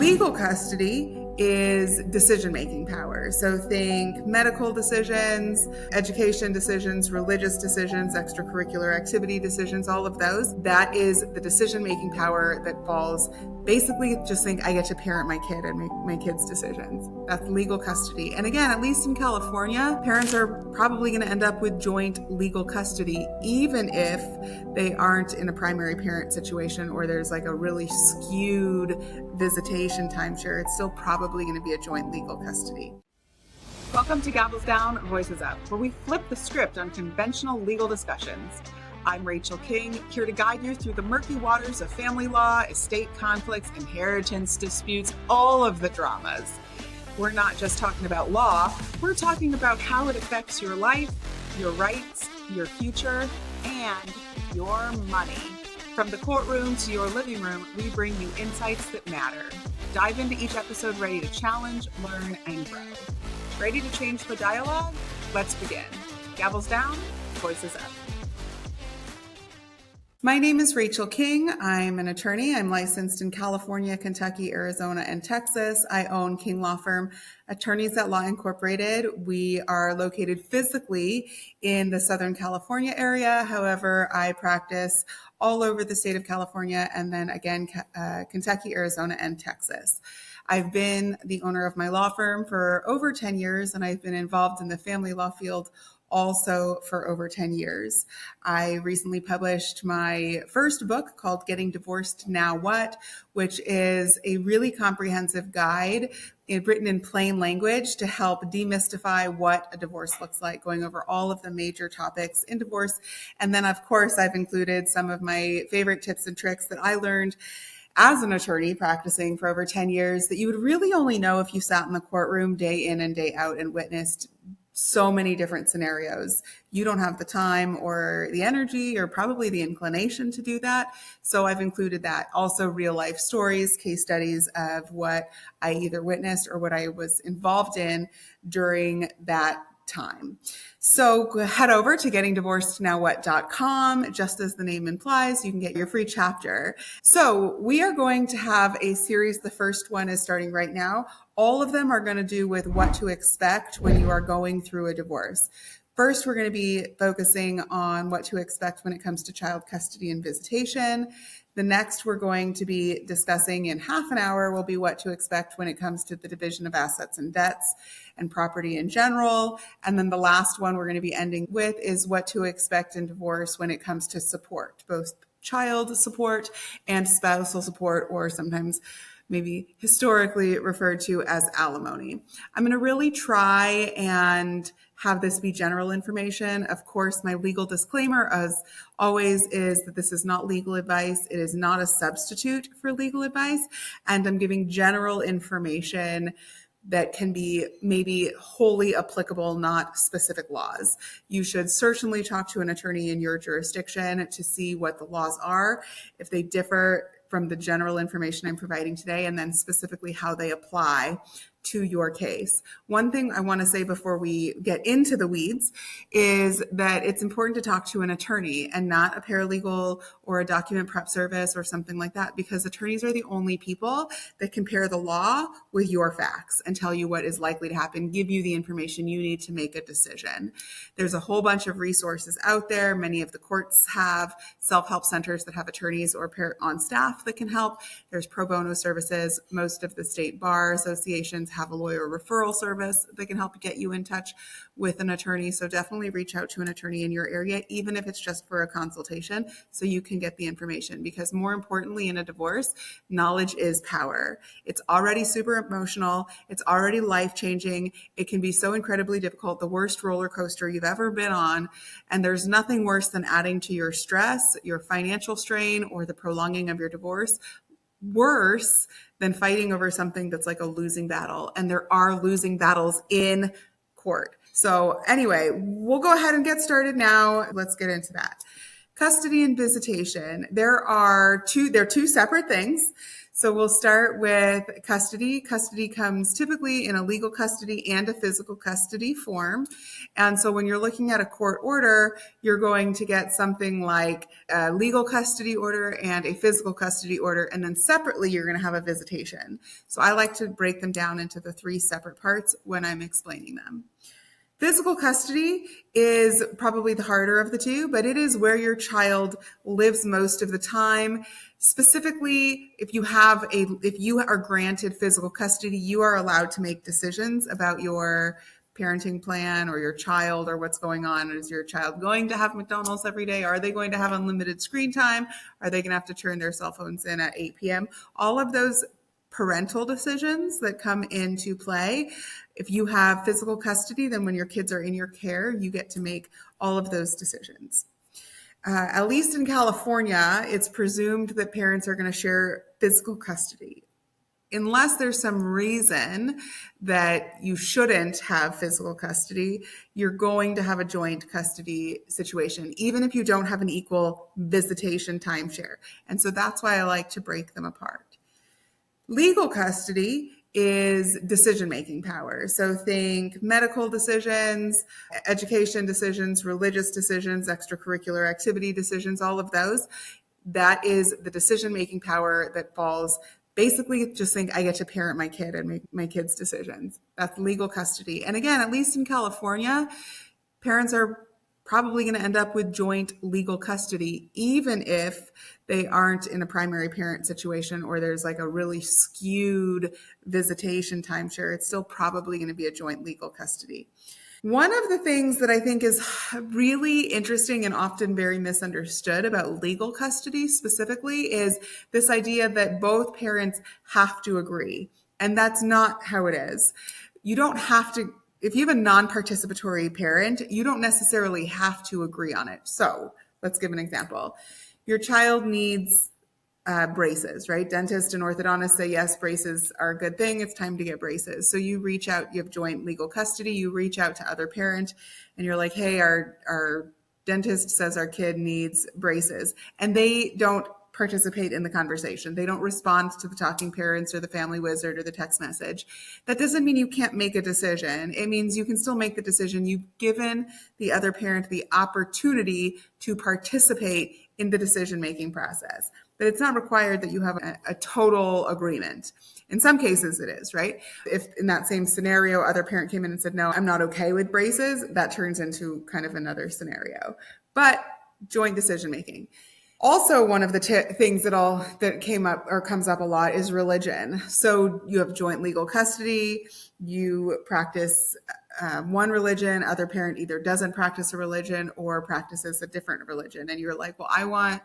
Legal custody is decision-making power. So think medical decisions, education decisions, religious decisions, extracurricular activity decisions, all of those. That is the decision-making power that falls. Basically, just think I get to parent my kid and make my kid's decisions. That's legal custody. And again, at least in California, parents are probably going to end up with joint legal custody, even if they aren't in a primary parent situation or there's like a really skewed visitation timeshare. It's still probably going to be a joint legal custody. Welcome to Gavels Down, Voices Up, where we flip the script on conventional legal discussions. I'm Rachel King, here to guide you through the murky waters of family law, estate conflicts, inheritance disputes, all of the dramas. We're not just talking about law, we're talking about how it affects your life, your rights, your future, and your money. From the courtroom to your living room, we bring you insights that matter. Dive into each episode ready to challenge, learn, and grow. Ready to change the dialogue? Let's begin. Gavels down, voices up. My name is Rachel King. I'm an attorney. I'm licensed in California, Kentucky, Arizona, and Texas. I own King Law Firm Attorneys at Law Incorporated. We are located physically in the Southern California area. However, I practice all over the state of California and then again, Kentucky, Arizona, and Texas. I've been the owner of my law firm for over 10 years, and I've been involved in the family law field also for over 10 years. I recently published my first book called Getting Divorced Now What, which is a really comprehensive guide written in plain language to help demystify what a divorce looks like, going over all of the major topics in divorce. And then, of course, I've included some of my favorite tips and tricks that I learned as an attorney practicing for over 10 years that you would really only know if you sat in the courtroom day in and day out and witnessed so many different scenarios. You don't have the time or the energy or probably the inclination to do that. So I've included that. Also real life stories, case studies of what I either witnessed or what I was involved in during that time. So head over to gettingdivorcednowwhat.com. Just as the name implies, you can get your free chapter. So we are going to have a series. The first one is starting right now. All of them are going to do with what to expect when you are going through a divorce. First, we're going to be focusing on what to expect when it comes to child custody and visitation. The next we're going to be discussing in half an hour will be what to expect when it comes to the division of assets and debts and property in general. And then the last one we're going to be ending with is what to expect in divorce when it comes to support, both child support and spousal support, or sometimes maybe historically referred to as alimony. I'm going to really try and have this be general information. Of course, my legal disclaimer, as always, is that this is not legal advice. It is not a substitute for legal advice. And I'm giving general information that can be maybe wholly applicable, not specific laws. You should certainly talk to an attorney in your jurisdiction to see what the laws are, if they differ from the general information I'm providing today, and then specifically how they apply to your case. One thing I want to say before we get into the weeds is that it's important to talk to an attorney and not a paralegal or a document prep service or something like that, because attorneys are the only people that compare the law with your facts and tell you what is likely to happen, give you the information you need to make a decision. There's a whole bunch of resources out there. Many of the courts have self-help centers that have attorneys or on staff that can help. There's pro bono services. Most of the state bar associations have a lawyer referral service that can help get you in touch with an attorney. So definitely reach out to an attorney in your area, even if it's just for a consultation, so you can get the information. Because more importantly, in a divorce, knowledge is power. It's already super emotional. It's already life-changing. It can be so incredibly difficult, the worst roller coaster you've ever been on. And there's nothing worse than adding to your stress, your financial strain, or the prolonging of your divorce. Worse than fighting over something that's like a losing battle. And there are losing battles in court. So anyway, we'll go ahead and get started now. Let's get into that. Custody and visitation. They're two separate things. So we'll start with custody. Custody comes typically in a legal custody and a physical custody form. And so when you're looking at a court order, you're going to get something like a legal custody order and a physical custody order. And then separately, you're going to have a visitation. So I like to break them down into the three separate parts when I'm explaining them. Physical custody is probably the harder of the two, but it is where your child lives most of the time. Specifically, if you are granted physical custody, you are allowed to make decisions about your parenting plan or your child or what's going on. Is your child going to have McDonald's every day? Are they going to have unlimited screen time? Are they going to have to turn their cell phones in at 8 p.m.? All of those parental decisions that come into play. If you have physical custody, then when your kids are in your care, you get to make all of those decisions. At least in California, it's presumed that parents are going to share physical custody. Unless there's some reason that you shouldn't have physical custody, you're going to have a joint custody situation, even if you don't have an equal visitation timeshare. And so that's why I like to break them apart. Legal custody is decision-making power. So think medical decisions, education decisions, religious decisions, extracurricular activity decisions, all of those. That is the decision-making power that falls. Basically, just think I get to parent my kid and make my kid's decisions. That's legal custody. And again, at least in California, parents are probably going to end up with joint legal custody, even if they aren't in a primary parent situation or there's like a really skewed visitation timeshare. It's still probably going to be a joint legal custody. One of the things that I think is really interesting and often very misunderstood about legal custody specifically is this idea that both parents have to agree. And that's not how it is. You don't have to. If you have a non-participatory parent, you don't necessarily have to agree on it. So let's give an example. Your child needs braces, right? Dentist and orthodontist say, yes, braces are a good thing. It's time to get braces. So you reach out, you have joint legal custody, you reach out to other parent and you're like, hey, our dentist says our kid needs braces. And they don't participate in the conversation. They don't respond to the talking parents or the family wizard or the text message. That doesn't mean you can't make a decision. It means you can still make the decision. You've given the other parent the opportunity to participate in the decision-making process. But it's not required that you have a total agreement. In some cases it is, right? If in that same scenario, other parent came in and said, no, I'm not okay with braces, that turns into kind of another scenario. But joint decision-making. Also, one of the things that came up or comes up a lot is religion. So you have joint legal custody, you practice one religion, other parent either doesn't practice a religion or practices a different religion. And you're like, well, I want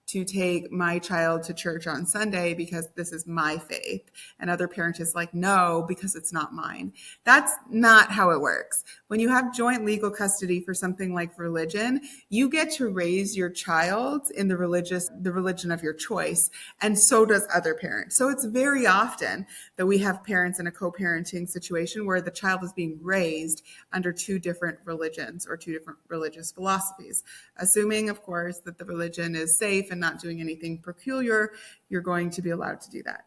to take my child to church on Sunday because this is my faith. And other parent is like, no, because it's not mine. That's not how it works. When you have joint legal custody for something like religion, you get to raise your child in the religion of your choice. And so does other parents. So it's very often that we have parents in a co-parenting situation where the child is being raised under two different religions or two different religious philosophies. Assuming, of course, that the religion is safe and not doing anything peculiar, you're going to be allowed to do that.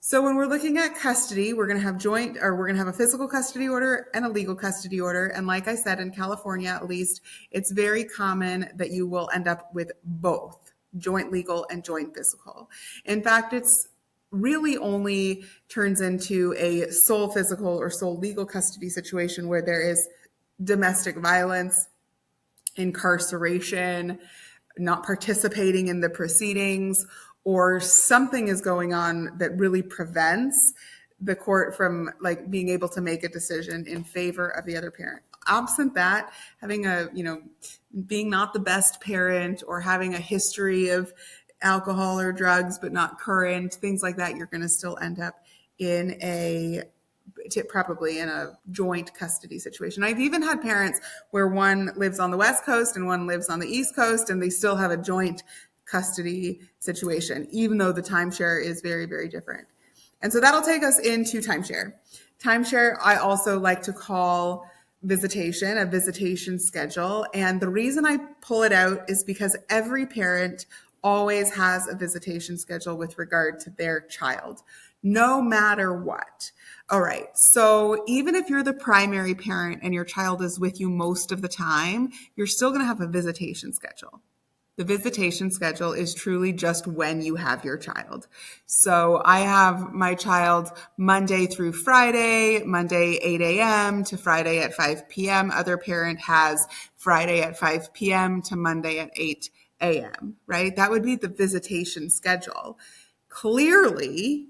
So when we're looking at custody, we're going to have a physical custody order and a legal custody order. And like I said, in California, at least, it's very common that you will end up with both joint legal and joint physical. In fact, it's really only turns into a sole physical or sole legal custody situation where there is domestic violence, incarceration, not participating in the proceedings, or something is going on that really prevents the court from like being able to make a decision in favor of the other parent. Absent that, having being not the best parent or having a history of alcohol or drugs but not current, things like that, you're going to still end up probably in a joint custody situation. I've even had parents where one lives on the West Coast and one lives on the East Coast, and they still have a joint custody situation, even though the timeshare is very, very different. And so that'll take us into timeshare. Timeshare, I also like to call visitation, a visitation schedule. And the reason I pull it out is because every parent always has a visitation schedule with regard to their child, no matter what. All right. So even if you're the primary parent and your child is with you most of the time, you're still going to have a visitation schedule. The visitation schedule is truly just when you have your child. So I have my child Monday through Friday, Monday 8 a.m. to Friday at 5 p.m. Other parent has Friday at 5 p.m. to Monday at 8 a.m., right? That would be the visitation schedule. Clearly,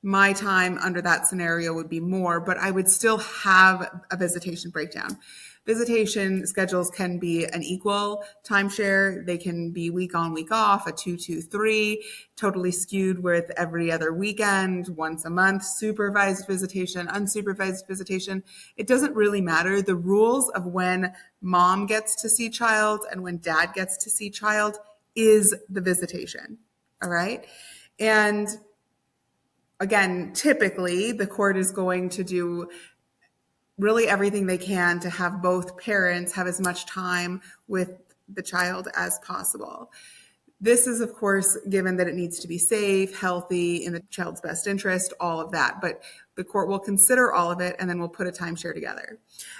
my time under that scenario would be more, but I would still have a visitation breakdown. Visitation schedules can be an equal timeshare. They can be week on, week off, a 2-2-3, totally skewed with every other weekend, once a month, supervised visitation, unsupervised visitation. It doesn't really matter. The rules of when mom gets to see child and when dad gets to see child is the visitation. All right. And again, typically the court is going to do really everything they can to have both parents have as much time with the child as possible. This is, of course, given that it needs to be safe, healthy, in the child's best interest, all of that. But the court will consider all of it, and then we'll put a timeshare together.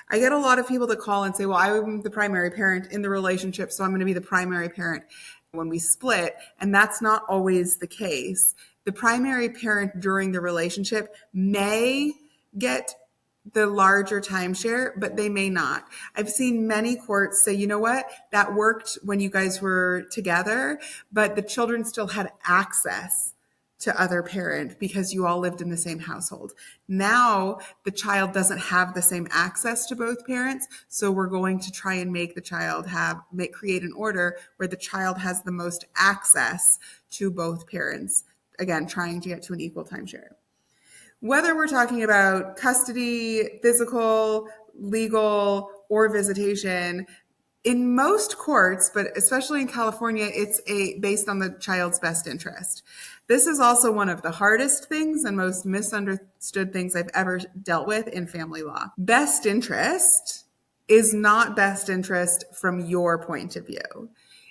I get a lot of people that call and say, well, I'm the primary parent in the relationship, so I'm going to be the primary parent when we split. And that's not always the case. The primary parent during the relationship may get the larger timeshare, but they may not. I've seen many courts say, you know what, that worked when you guys were together, but the children still had access to other parent because you all lived in the same household. Now the child doesn't have the same access to both parents, so we're going to try and make the child create an order where the child has the most access to both parents. Again, trying to get to an equal timeshare. Whether we're talking about custody, physical, legal, or visitation, in most courts, but especially in California, it's based on the child's best interest. This is also one of the hardest things and most misunderstood things I've ever dealt with in family law. Best interest is not best interest from your point of view.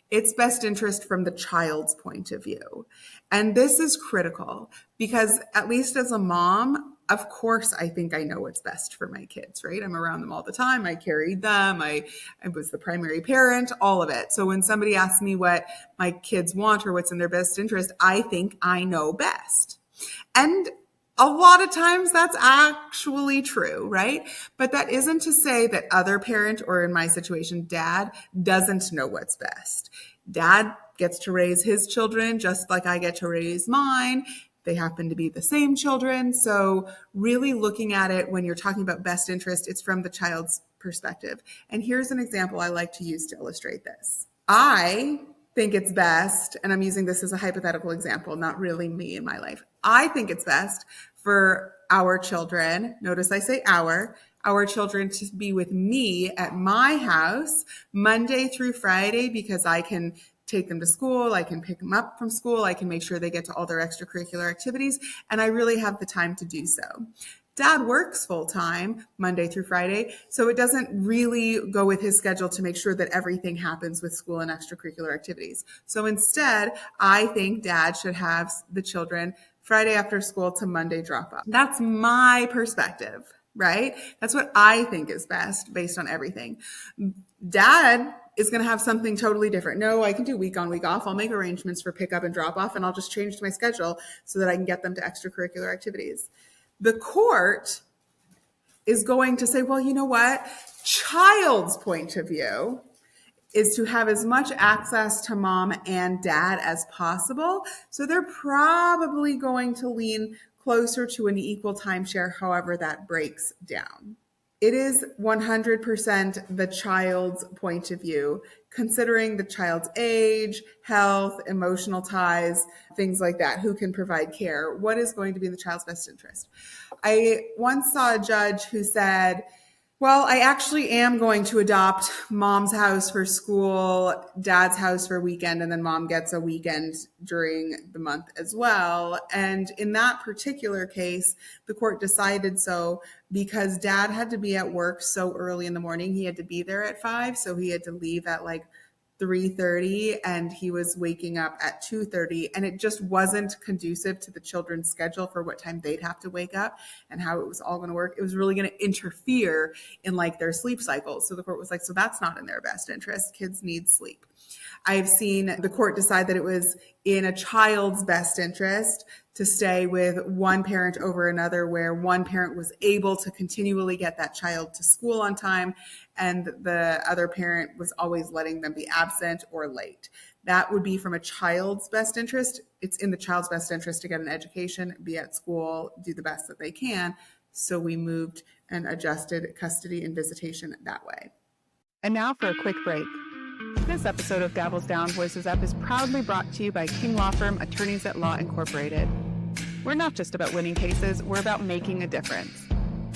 It's best interest from the child's point of view. And this is critical because, at least as a mom, of course, I think I know what's best for my kids, right? I'm around them all the time. I carried them. I was the primary parent, all of it. So when somebody asks me what my kids want or what's in their best interest, I think I know best. And a lot of times that's actually true, right? But that isn't to say that other parent, or in my situation, dad, doesn't know what's best. Dad gets to raise his children just like I get to raise mine. They happen to be the same children. So really looking at it when you're talking about best interest, it's from the child's perspective. And here's an example I like to use to illustrate this. I think it's best, and I'm using this as a hypothetical example, not really me in my life. I think it's best for our children, notice I say our children to be with me at my house Monday through Friday because I can take them to school, I can pick them up from school, I can make sure they get to all their extracurricular activities, and I really have the time to do so. Dad works full time Monday through Friday, so it doesn't really go with his schedule to make sure that everything happens with school and extracurricular activities. So instead, I think dad should have the children Friday after school to Monday drop off. That's my perspective, right? That's what I think is best based on everything. Dad is going to have something totally different. No, I can do week on, week off. I'll make arrangements for pickup and drop off, and I'll just change my schedule so that I can get them to extracurricular activities. The court is going to say, well, you know what? Child's point of view is to have as much access to mom and dad as possible. So they're probably going to lean closer to an equal timeshare, however that breaks down. It is 100% the child's point of view, considering the child's age, health, emotional ties, things like that, who can provide care, what is going to be in the child's best interest. I once saw a judge who said, well, I actually am going to adopt mom's house for school, dad's house for weekend, and then mom gets a weekend during the month as well. And in that particular case, the court decided so because dad had to be at work so early in the morning. He had to be there at 5, so he had to leave at like 3:30 and he was waking up at 2:30, and it just wasn't conducive to the children's schedule for what time they'd have to wake up and how it was all going to work. It was really going to interfere in like their sleep cycles. So the court was like, so that's not in their best interest. Kids need sleep. I've seen the court decide that it was in a child's best interest to stay with one parent over another, where one parent was able to continually get that child to school on time and the other parent was always letting them be absent or late. That would be from a child's best interest. It's in the child's best interest to get an education, be at school, do the best that they can. So we moved and adjusted custody and visitation that way. And now for a quick break. This episode of Gavels Down, Voices Up is proudly brought to you by King Law Firm Attorneys at Law Incorporated. We're not just about winning cases, we're about making a difference.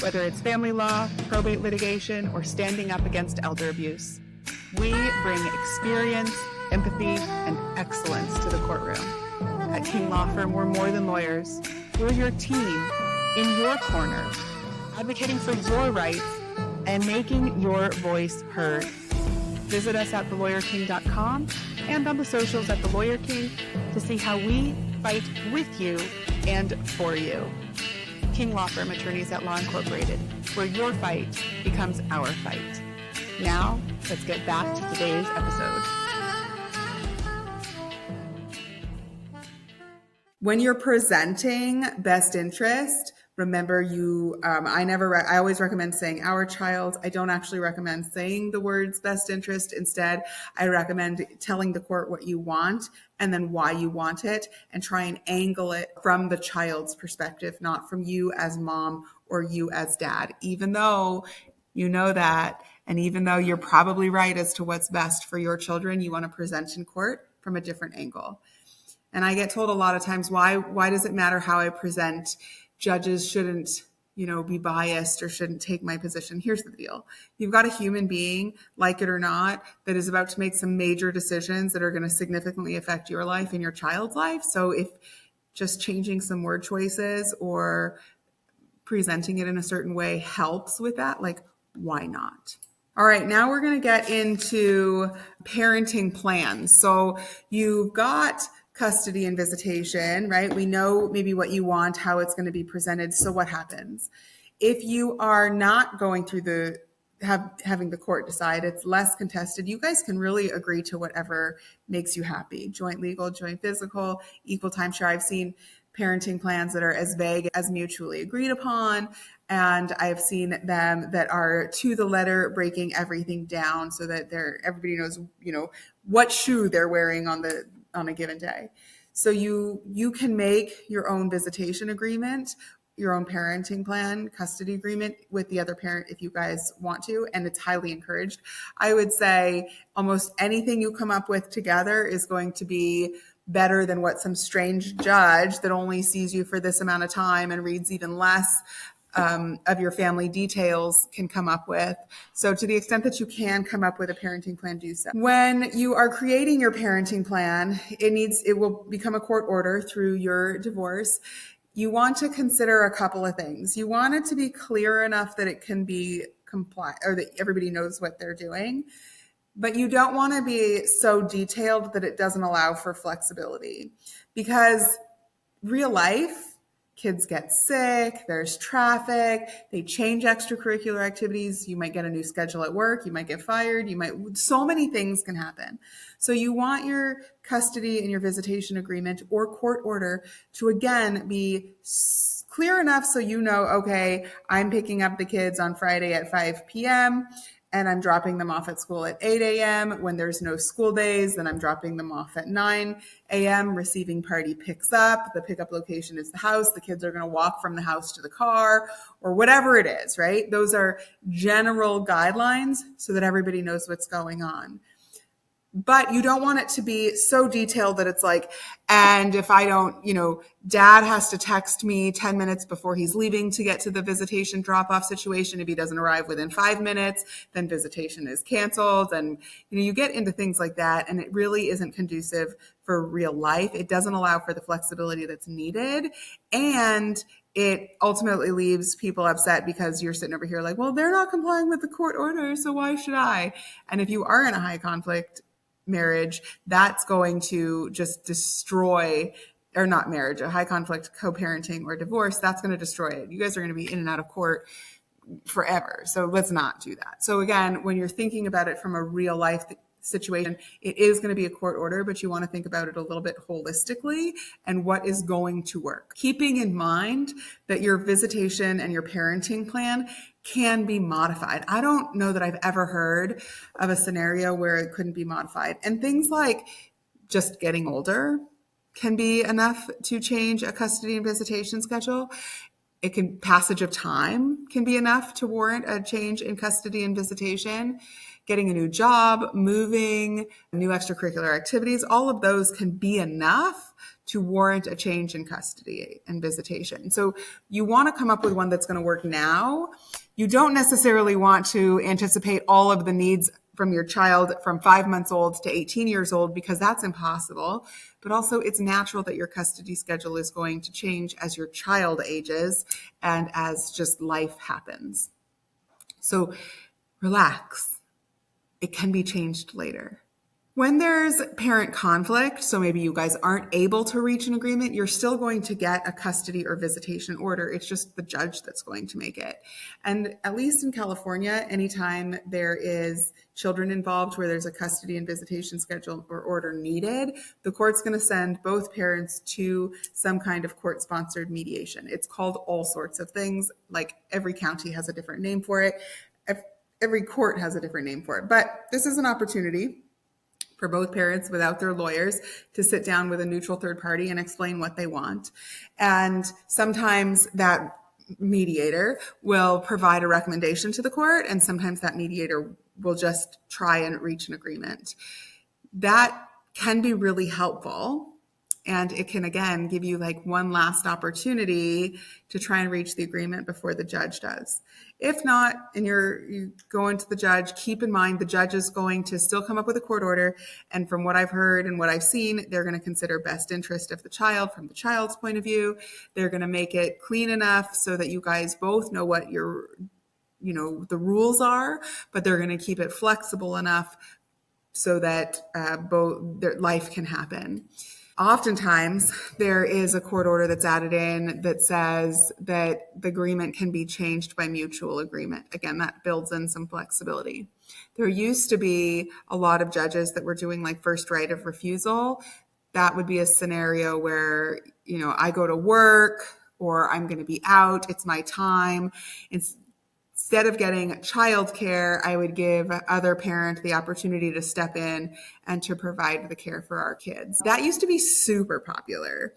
Whether it's family law, probate litigation, or standing up against elder abuse, we bring experience, empathy, and excellence to the courtroom. At King Law Firm, we're more than lawyers. We're your team, in your corner, advocating for your rights and making your voice heard. Visit us at thelawyerking.com and on the socials at The Lawyer King to see how we fight with you and for you. King Law Firm Attorneys at Law Incorporated, where your fight becomes our fight. Now, let's get back to today's episode. When you're presenting best interest, remember I always recommend saying our child. I don't actually recommend saying the words best interest. Instead, I recommend telling the court what you want and then why you want it, and try and angle it from the child's perspective, not from you as mom or you as dad, even though you know that. And even though you're probably right as to what's best for your children, you want to present in court from a different angle. And I get told a lot of times, why does it matter how I present? Judges shouldn't, be biased or shouldn't take my position. Here's the deal. You've got a human being, like it or not, that is about to make some major decisions that are going to significantly affect your life and your child's life. So if just changing some word choices or presenting it in a certain way helps with that, like, why not? All right, now we're going to get into parenting plans. So you've got custody and visitation, right? We know maybe what you want, how it's going to be presented. So what happens? If you are not going through having the court decide, it's less contested, you guys can really agree to whatever makes you happy. Joint legal, joint physical, equal timeshare. I've seen parenting plans that are as vague as mutually agreed upon. And I've seen them that are to the letter, breaking everything down so that everybody knows, what shoe they're wearing on a given day. So you can make your own visitation agreement, your own parenting plan, custody agreement with the other parent if you guys want to, and it's highly encouraged. I would say almost anything you come up with together is going to be better than what some strange judge that only sees you for this amount of time and reads even less of your family details can come up with. So to the extent that you can come up with a parenting plan, do so. When you are creating your parenting plan, it will become a court order through your divorce. You want to consider a couple of things. You want it to be clear enough that it can be compliant, or that everybody knows what they're doing. But you don't want to be so detailed that it doesn't allow for flexibility, because real life, kids get sick, there's traffic, they change extracurricular activities, you might get a new schedule at work, you might get fired, so many things can happen. So you want your custody and your visitation agreement or court order to, again, be clear enough so you know, okay, I'm picking up the kids on Friday at 5 p.m., and I'm dropping them off at school at 8 a.m. When there's no school days, then I'm dropping them off at 9 a.m. Receiving party picks up. The pickup location is the house. The kids are going to walk from the house to the car, or whatever it is, right? Those are general guidelines so that everybody knows what's going on. But you don't want it to be so detailed that it's like, and if I don't, dad has to text me 10 minutes before he's leaving to get to the visitation drop-off situation. If he doesn't arrive within 5 minutes, then visitation is canceled. And, you get into things like that, and it really isn't conducive for real life. It doesn't allow for the flexibility that's needed. And it ultimately leaves people upset because you're sitting over here like, well, they're not complying with the court order, so why should I? And if you are in a high conflict marriage, that's going to just destroy, or not marriage, a high conflict co-parenting or divorce, that's going to destroy it. You guys are going to be in and out of court forever. So let's not do that. So again, when you're thinking about it from a real life situation, it is going to be a court order, but you want to think about it a little bit holistically and what is going to work. Keeping in mind that your visitation and your parenting plan can be modified. I don't know that I've ever heard of a scenario where it couldn't be modified. And things like just getting older can be enough to change a custody and visitation schedule. It can, passage of time can be enough to warrant a change in custody and visitation. Getting a new job, moving, new extracurricular activities, all of those can be enough to warrant a change in custody and visitation. So you want to come up with one that's going to work now. You don't necessarily want to anticipate all of the needs from your child from 5 months old to 18 years old, because that's impossible. But also it's natural that your custody schedule is going to change as your child ages and as just life happens. So relax. It can be changed later. When there's parent conflict, so maybe you guys aren't able to reach an agreement, you're still going to get a custody or visitation order. It's just the judge that's going to make it. And at least in California, anytime there is children involved where there's a custody and visitation schedule or order needed, the court's going to send both parents to some kind of court-sponsored mediation. It's called all sorts of things. Like every county has a different name for it. Every court has a different name for it. But this is an opportunity for both parents without their lawyers to sit down with a neutral third party and explain what they want. And sometimes that mediator will provide a recommendation to the court, and sometimes that mediator will just try and reach an agreement. That can be really helpful. And it can, again, give you like one last opportunity to try and reach the agreement before the judge does. If not, and you go into the judge, keep in mind the judge is going to still come up with a court order. And from what I've heard and what I've seen, they're going to consider best interest of the child from the child's point of view. They're going to make it clean enough so that you guys both know what the rules are, but they're going to keep it flexible enough so that both their life can happen. Oftentimes, there is a court order that's added in that says that the agreement can be changed by mutual agreement. Again, that builds in some flexibility. There used to be a lot of judges that were doing like first right of refusal. That would be a scenario where, I go to work or I'm going to be out, it's my time. Instead of getting childcare, I would give other parent the opportunity to step in and to provide the care for our kids. That used to be super popular.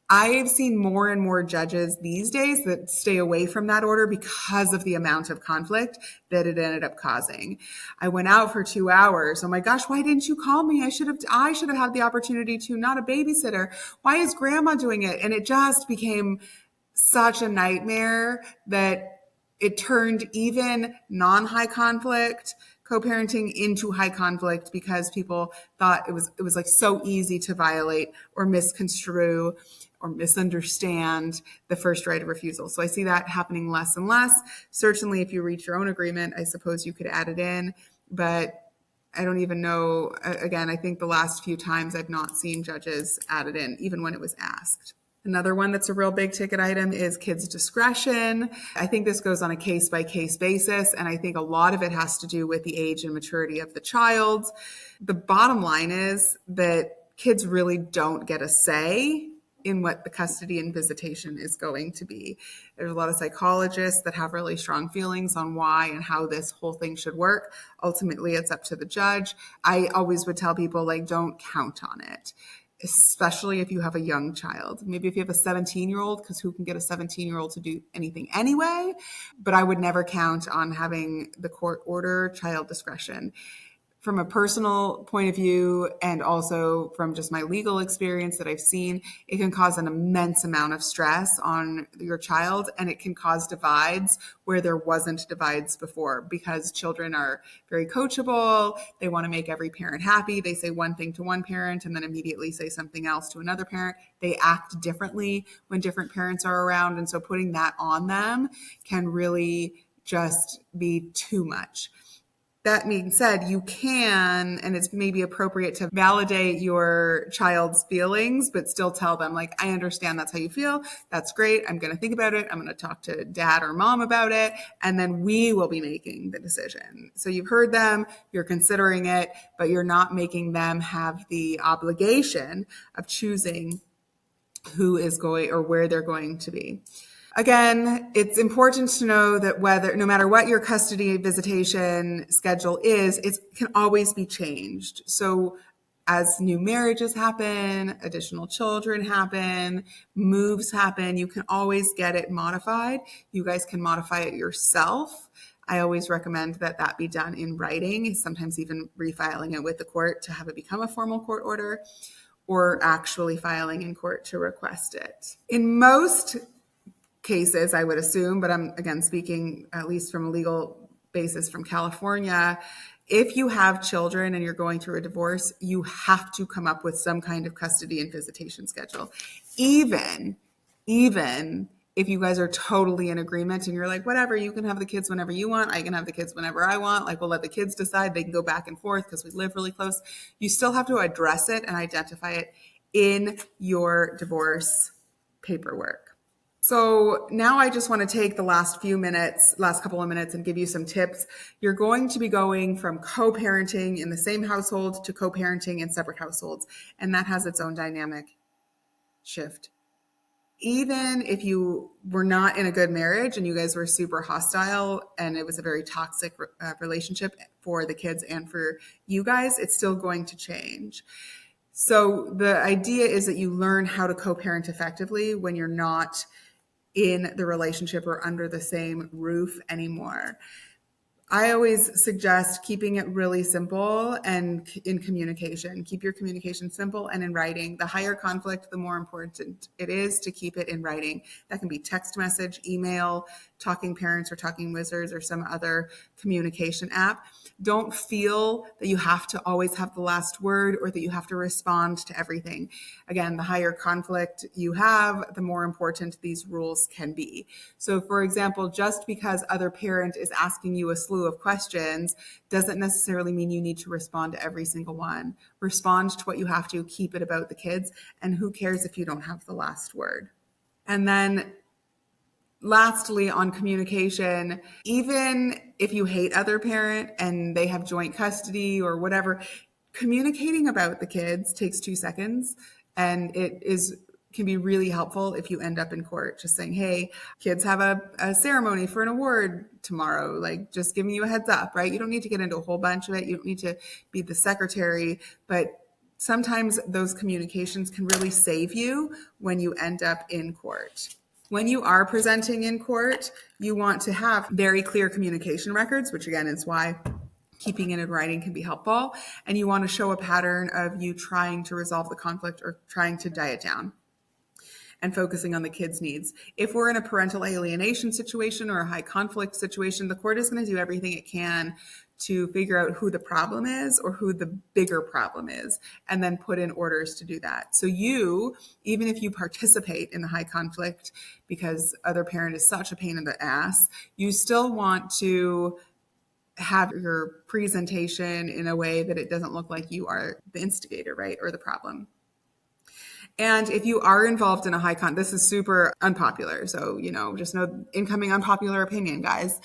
I've seen more and more judges these days that stay away from that order because of the amount of conflict that it ended up causing. I went out for 2 hours. Oh my gosh, why didn't you call me? I should have had the opportunity to, not a babysitter. Why is grandma doing it? And it just became such a nightmare that it turned even non-high conflict co-parenting into high conflict because people thought it was like so easy to violate or misconstrue or misunderstand the first right of refusal. So I see that happening less and less. Certainly, if you reach your own agreement, I suppose you could add it in, but I don't even know. Again, I think the last few times I've not seen judges add it in, even when it was asked. Another one that's a real big ticket item is kids' discretion. I think this goes on a case-by-case basis, and I think a lot of it has to do with the age and maturity of the child. The bottom line is that kids really don't get a say in what the custody and visitation is going to be. There's a lot of psychologists that have really strong feelings on why and how this whole thing should work. Ultimately, it's up to the judge. I always would tell people, don't count on it, especially if you have a young child. Maybe if you have a 17-year-old, because who can get a 17-year-old to do anything anyway? But I would never count on having the court order child discretion. From a personal point of view, and also from just my legal experience that I've seen, it can cause an immense amount of stress on your child, and it can cause divides where there wasn't divides before, because children are very coachable. They want to make every parent happy. They say one thing to one parent and then immediately say something else to another parent. They act differently when different parents are around. And so putting that on them can really just be too much. That being said, you can, and it's maybe appropriate to validate your child's feelings, but still tell them, like, I understand that's how you feel. That's great. I'm going to think about it. I'm going to talk to dad or mom about it. And then we will be making the decision. So you've heard them, you're considering it, but you're not making them have the obligation of choosing who is going or where they're going to be. Again, it's important to know that no matter what your custody visitation schedule is, it can always be changed. So as new marriages happen, additional children happen, moves happen, you can always get it modified. You guys can modify it yourself. I always recommend that that be done in writing, sometimes even refiling it with the court to have it become a formal court order, or actually filing in court to request it. In most cases, I would assume, but I'm again speaking at least from a legal basis from California, if you have children and you're going through a divorce, you have to come up with some kind of custody and visitation schedule. Even if you guys are totally in agreement and you're like, whatever, you can have the kids whenever you want, I can have the kids whenever I want, like we'll let the kids decide, they can go back and forth because we live really close. You still have to address it and identify it in your divorce paperwork. So now I just want to take the last couple of minutes and give you some tips. You're going to be going from co-parenting in the same household to co-parenting in separate households, and that has its own dynamic shift. Even if you were not in a good marriage and you guys were super hostile and it was a very toxic relationship for the kids and for you guys, it's still going to change. So the idea is that you learn how to co-parent effectively when you're not in the relationship or under the same roof anymore. I always suggest keeping it really simple and in communication. Keep your communication simple and in writing. The higher conflict, the more important it is to keep it in writing. That can be text message, email, Talking Parents or Talking Wizards or some other communication app. Don't feel that you have to always have the last word or that you have to respond to everything. Again, the higher conflict you have, the more important these rules can be. So for example, just because other parent is asking you a slew of questions doesn't necessarily mean you need to respond to every single one. Respond to what you have to, keep it about the kids, and who cares if you don't have the last word. And then lastly, on communication, even if you hate other parent and they have joint custody or whatever, communicating about the kids takes 2 seconds, and can be really helpful if you end up in court. Just saying, hey, kids have a ceremony for an award tomorrow, like just giving you a heads up, right? You don't need to get into a whole bunch of it. You don't need to be the secretary, but sometimes those communications can really save you when you end up in court. When you are presenting in court, you want to have very clear communication records, which again is why keeping it in writing can be helpful. And you want to show a pattern of you trying to resolve the conflict or trying to die it down and focusing on the kids' needs. If we're in a parental alienation situation or a high conflict situation, the court is going to do everything it can to figure out who the problem is or who the bigger problem is, and then put in orders to do that. So you, even if you participate in the high conflict because other parent is such a pain in the ass, you still want to have your presentation in a way that it doesn't look like you are the instigator, right, or the problem. And if you are involved in a this is super unpopular. So, just know incoming unpopular opinion, guys.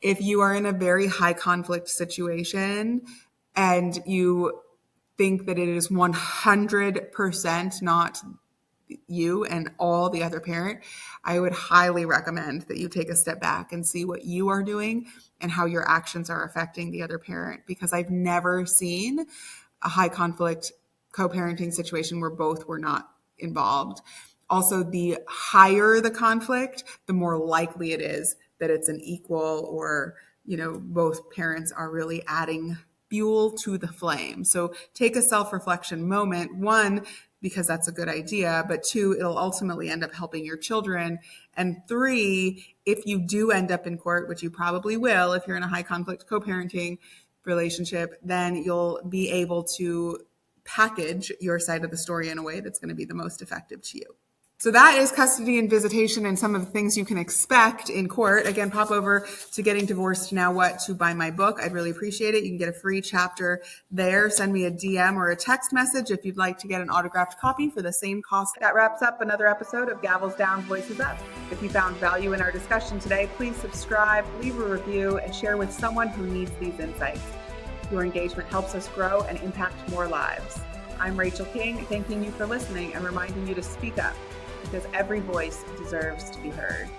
If you are in a very high conflict situation and you think that it is 100% not you and all the other parent, I would highly recommend that you take a step back and see what you are doing and how your actions are affecting the other parent, because I've never seen a high conflict co-parenting situation where both were not involved. Also, the higher the conflict, the more likely it is that it's an equal or, both parents are really adding fuel to the flame. So take a self-reflection moment, one, because that's a good idea, but two, it'll ultimately end up helping your children. And three, if you do end up in court, which you probably will if you're in a high conflict co-parenting relationship, then you'll be able to package your side of the story in a way that's going to be the most effective to you. So that is custody and visitation and some of the things you can expect in court. Again, pop over to Getting Divorced Now What to buy my book. I'd really appreciate it. You can get a free chapter there. Send me a DM or a text message if you'd like to get an autographed copy for the same cost. That wraps up another episode of Gavels Down, Voices Up. If you found value in our discussion today, please subscribe, leave a review, and share with someone who needs these insights. Your engagement helps us grow and impact more lives. I'm Rachel King, thanking you for listening and reminding you to speak up, because every voice deserves to be heard.